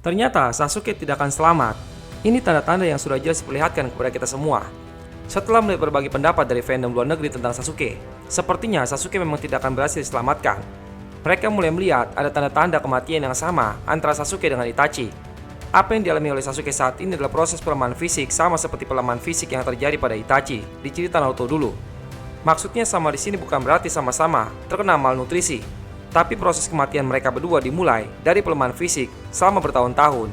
Ternyata Sasuke tidak akan selamat. Ini tanda-tanda yang sudah jelas diperlihatkan kepada kita semua. Setelah melihat berbagai pendapat dari fandom luar negeri tentang Sasuke, sepertinya Sasuke memang tidak akan berhasil diselamatkan. Mereka mulai melihat ada tanda-tanda kematian yang sama antara Sasuke dengan Itachi. Apa yang dialami oleh Sasuke saat ini adalah proses pelemahan fisik sama seperti pelemahan fisik yang terjadi pada Itachi di cerita Naruto dulu. Maksudnya sama di sini bukan berarti sama-sama terkena malnutrisi, tapi proses kematian mereka berdua dimulai dari pelemahan fisik selama bertahun-tahun.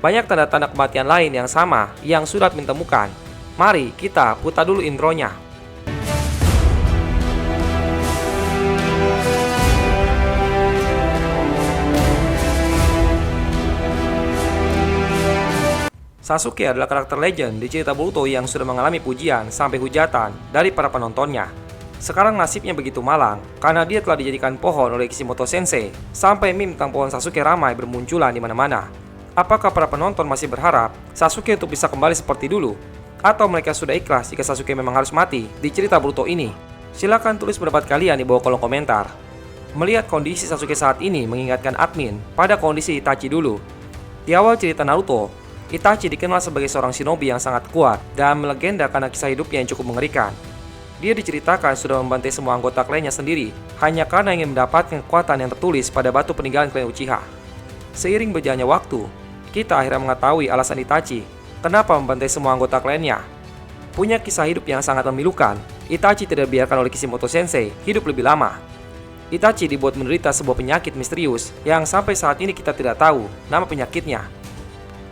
Banyak tanda-tanda kematian lain yang sama yang sudah ditemukan. Mari kita putar dulu intronya. Sasuke adalah karakter legend di cerita Boruto yang sudah mengalami pujian sampai hujatan dari para penontonnya. Sekarang nasibnya begitu malang karena dia telah dijadikan pohon oleh Kishimoto Sensei sampai meme tentang pohon Sasuke ramai bermunculan di mana-mana. Apakah para penonton masih berharap Sasuke untuk bisa kembali seperti dulu? Atau mereka sudah ikhlas jika Sasuke memang harus mati di cerita Boruto ini? Silahkan tulis pendapat kalian di bawah kolom komentar. Melihat kondisi Sasuke saat ini mengingatkan admin pada kondisi Itachi dulu. Di awal cerita Naruto, Itachi dikenal sebagai seorang shinobi yang sangat kuat dan melegenda karena kisah hidupnya yang cukup mengerikan. Dia diceritakan sudah membantai semua anggota klannya sendiri hanya karena ingin mendapatkan kekuatan yang tertulis pada batu peninggalan klan Uchiha. Seiring berjalannya waktu, kita akhirnya mengetahui alasan Itachi kenapa membantai semua anggota klannya. Punya kisah hidup yang sangat memilukan, Itachi tidak dibiarkan oleh Kishimoto Sensei hidup lebih lama. Itachi dibuat menderita sebuah penyakit misterius yang sampai saat ini kita tidak tahu nama penyakitnya.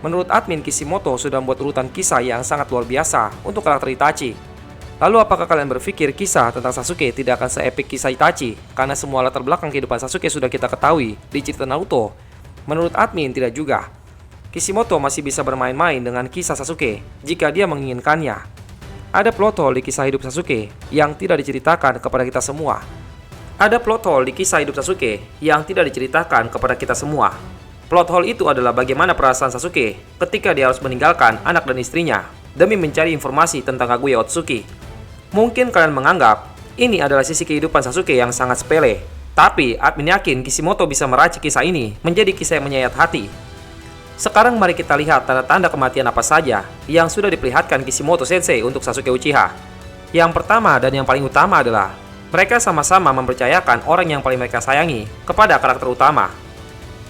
Menurut admin, Kishimoto sudah membuat urutan kisah yang sangat luar biasa untuk karakter Itachi. Lalu apakah kalian berpikir kisah tentang Sasuke tidak akan se-epic kisah Itachi karena semua latar belakang kehidupan Sasuke sudah kita ketahui di cerita Naruto? Menurut admin, tidak juga. Kishimoto masih bisa bermain-main dengan kisah Sasuke jika dia menginginkannya. Ada plot hole di kisah hidup Sasuke yang tidak diceritakan kepada kita semua. Ada plot hole di kisah hidup Sasuke yang tidak diceritakan kepada kita semua. Plot hole itu adalah bagaimana perasaan Sasuke ketika dia harus meninggalkan anak dan istrinya demi mencari informasi tentang Kaguya Otsutsuki. Mungkin kalian menganggap ini adalah sisi kehidupan Sasuke yang sangat sepele, tapi admin yakin Kishimoto bisa meracik kisah ini menjadi kisah yang menyayat hati. Sekarang mari kita lihat tanda-tanda kematian apa saja yang sudah diperlihatkan Kishimoto Sensei untuk Sasuke Uchiha. Yang pertama dan yang paling utama adalah mereka sama-sama mempercayakan orang yang paling mereka sayangi kepada karakter utama.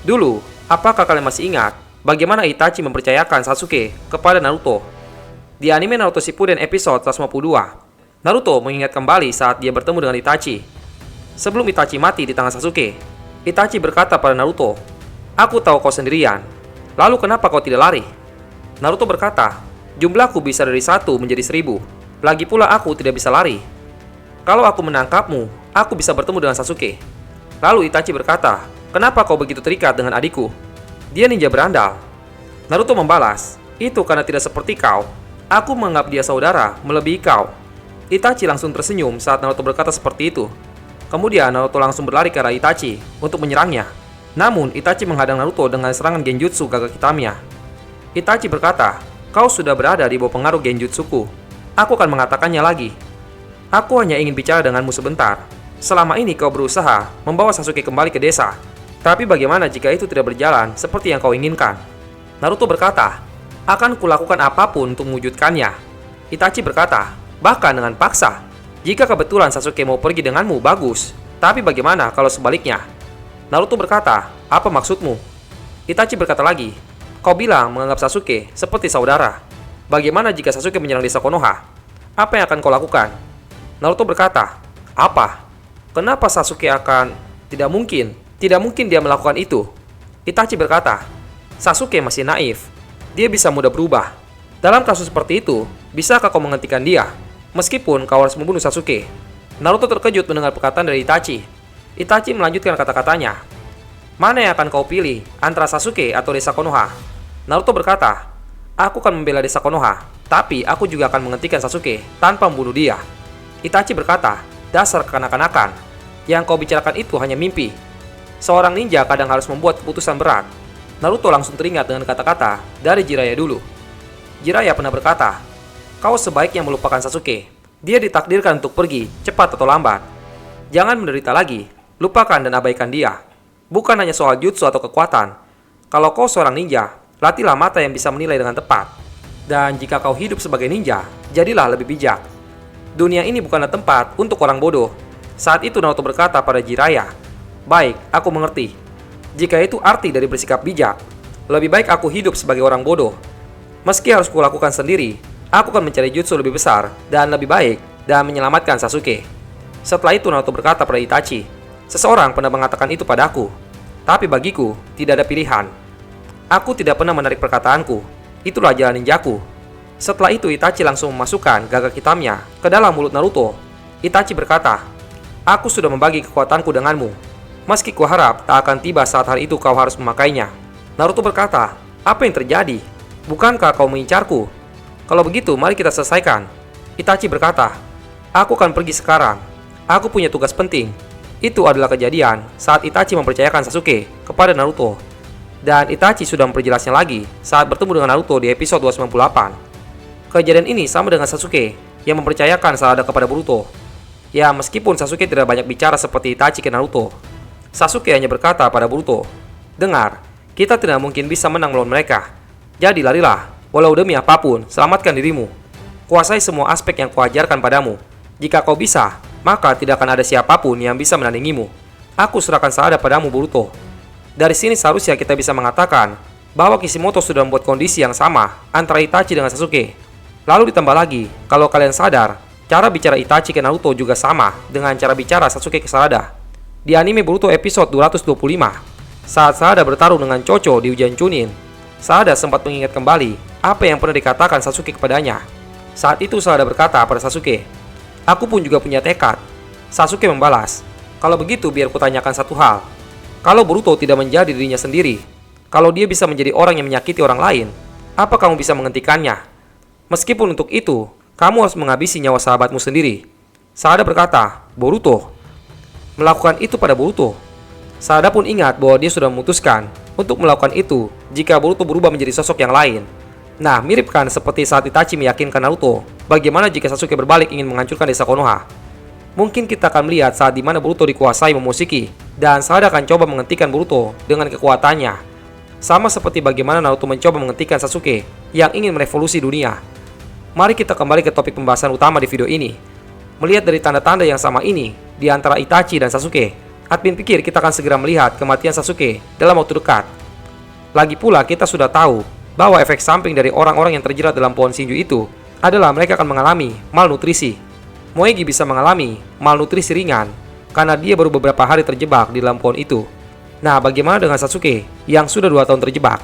Dulu, apakah kalian masih ingat bagaimana Itachi mempercayakan Sasuke kepada Naruto? Di anime Naruto Shippuden episode 152, Naruto mengingat kembali saat dia bertemu dengan Itachi. Sebelum Itachi mati di tangan Sasuke, Itachi berkata pada Naruto, "Aku tahu kau sendirian. Lalu kenapa kau tidak lari?" Naruto berkata, "Jumlahku bisa dari 1 menjadi 1000. Lagi pula aku tidak bisa lari. Kalau aku menangkapmu, aku bisa bertemu dengan Sasuke." Lalu Itachi berkata, "Kenapa kau begitu terikat dengan adikku? Dia ninja berandal." Naruto membalas, "Itu karena tidak seperti kau. Aku menganggap dia saudara melebihi kau." Itachi langsung tersenyum saat Naruto berkata seperti itu. Kemudian Naruto langsung berlari ke arah Itachi untuk menyerangnya. Namun Itachi menghadang Naruto dengan serangan genjutsu gagak hitamnya. Itachi berkata, "Kau sudah berada di bawah pengaruh genjutsuku. Aku akan mengatakannya lagi. Aku hanya ingin bicara denganmu sebentar. Selama ini kau berusaha membawa Sasuke kembali ke desa. Tapi bagaimana jika itu tidak berjalan seperti yang kau inginkan?" Naruto berkata, "Akan kulakukan apapun untuk mewujudkannya." Itachi berkata, "Bahkan dengan paksa. Jika kebetulan Sasuke mau pergi denganmu, bagus. Tapi bagaimana kalau sebaliknya?" Naruto berkata, "Apa maksudmu?" Itachi berkata lagi, "Kau bilang menganggap Sasuke seperti saudara. Bagaimana jika Sasuke menyerang desa Konoha? Apa yang akan kau lakukan?" Naruto berkata, "Apa? Kenapa Sasuke akan... Tidak mungkin dia melakukan itu." Itachi berkata, "Sasuke masih naif. Dia bisa mudah berubah. Dalam kasus seperti itu, bisakah kau menghentikan dia? Meskipun kau harus membunuh Sasuke." Naruto terkejut mendengar perkataan dari Itachi. Itachi melanjutkan kata-katanya, "Mana yang akan kau pilih, antara Sasuke atau desa Konoha?" Naruto berkata, "Aku akan membela desa Konoha, tapi aku juga akan menghentikan Sasuke tanpa membunuh dia." Itachi berkata, "Dasar kekanak-kanakan. Yang kau bicarakan itu hanya mimpi. Seorang ninja kadang harus membuat keputusan berat." Naruto langsung teringat dengan kata-kata dari Jiraiya dulu. Jiraiya pernah berkata, "Kau sebaiknya melupakan Sasuke. Dia ditakdirkan untuk pergi, cepat atau lambat. Jangan menderita lagi, lupakan dan abaikan dia. Bukan hanya soal jutsu atau kekuatan, Kalau kau seorang ninja, latihlah mata yang bisa menilai dengan tepat. Dan jika kau hidup sebagai ninja, jadilah lebih bijak. Dunia ini bukanlah tempat untuk orang bodoh. Saat itu Naruto berkata pada Jiraiya, "Baik, aku mengerti. Jika itu arti dari bersikap bijak, lebih baik aku hidup sebagai orang bodoh. Meski harus kulakukan sendiri, aku akan mencari jutsu lebih besar dan lebih baik dan menyelamatkan Sasuke." Setelah itu Naruto berkata pada Itachi, "Seseorang pernah mengatakan itu padaku, tapi bagiku tidak ada pilihan. Aku tidak pernah menarik perkataanku. Itulah jalan ninjaku." Setelah itu Itachi langsung memasukkan gagak hitamnya ke dalam mulut Naruto. Itachi berkata, "Aku sudah membagi kekuatanku denganmu. Meski kuharap tak akan tiba saat hari itu kau harus memakainya." Naruto berkata, "Apa yang terjadi? Bukankah kau mengincarku? Kalau begitu mari kita selesaikan." Itachi berkata, "Aku akan pergi sekarang. Aku punya tugas penting." Itu adalah kejadian saat Itachi mempercayakan Sasuke kepada Naruto. Dan Itachi sudah memperjelasnya lagi saat bertemu dengan Naruto di episode 298. Kejadian ini sama dengan Sasuke yang mempercayakan Sarada kepada Boruto. Ya, meskipun Sasuke tidak banyak bicara seperti Itachi ke Naruto, Sasuke hanya berkata pada Boruto, "Dengar, kita tidak mungkin bisa menang melawan mereka. Jadi larilah, walau demi apapun, selamatkan dirimu. Kuasai semua aspek yang kuajarkan padamu. Jika kau bisa, maka tidak akan ada siapapun yang bisa menandingimu. Aku serahkan Sarada padamu, Boruto." Dari sini seharusnya kita bisa mengatakan bahwa Kishimoto sudah membuat kondisi yang sama antara Itachi dengan Sasuke. Lalu ditambah lagi, kalau kalian sadar, cara bicara Itachi ke Naruto juga sama dengan cara bicara Sasuke ke Sarada. Di anime Boruto episode 225, saat Sarada bertarung dengan Chocho di ujian Chunin, Sarada sempat mengingat kembali apa yang pernah dikatakan Sasuke kepadanya. Saat itu Sarada berkata pada Sasuke, "Aku pun juga punya tekad." Sasuke membalas, "Kalau begitu biar kutanyakan satu hal. Kalau Boruto tidak menjadi dirinya sendiri, kalau dia bisa menjadi orang yang menyakiti orang lain, apa kamu bisa menghentikannya? Meskipun untuk itu, kamu harus menghabisi nyawa sahabatmu sendiri." Sarada berkata, "Boruto?" Melakukan itu pada Boruto. Sarada pun ingat bahwa dia sudah memutuskan untuk melakukan itu jika Boruto berubah menjadi sosok yang lain. Nah, mirip kan seperti saat Itachi meyakinkan Naruto bagaimana jika Sasuke berbalik ingin menghancurkan desa Konoha. Mungkin kita akan melihat saat dimana Boruto dikuasai Momoshiki, dan Sarada akan coba menghentikan Boruto dengan kekuatannya. Sama seperti bagaimana Naruto mencoba menghentikan Sasuke yang ingin merevolusi dunia. Mari kita kembali ke topik pembahasan utama di video ini. Melihat dari tanda-tanda yang sama ini di antara Itachi dan Sasuke, admin pikir kita akan segera melihat kematian Sasuke dalam waktu dekat. Lagi pula kita sudah tahu bahwa efek samping dari orang-orang yang terjerat dalam pohon Shinju itu adalah mereka akan mengalami malnutrisi. Moegi bisa mengalami malnutrisi ringan karena dia baru beberapa hari terjebak di dalam pohon itu. Nah, bagaimana dengan Sasuke yang sudah 2 tahun terjebak?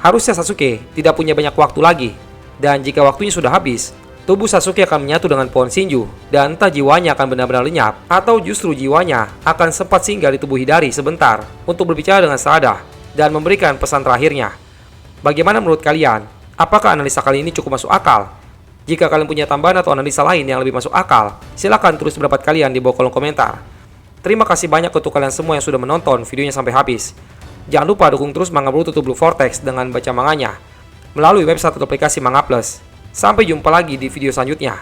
Harusnya Sasuke tidak punya banyak waktu lagi. Dan jika waktunya sudah habis, tubuh Sasuke akan menyatu dengan pohon Shinju dan entah jiwanya akan benar-benar lenyap atau justru jiwanya akan sempat singgah di tubuh Hidari sebentar untuk berbicara dengan Sarada dan memberikan pesan terakhirnya. Bagaimana menurut kalian? Apakah analisa kali ini cukup masuk akal? Jika kalian punya tambahan atau analisa lain yang lebih masuk akal, silahkan tulis pendapat kalian di bawah kolom komentar. Terima kasih banyak untuk kalian semua yang sudah menonton videonya sampai habis. Jangan lupa dukung terus manga Boruto to Blue Vortex dengan baca manganya melalui website atau aplikasi Manga Plus. Sampai jumpa lagi di video selanjutnya.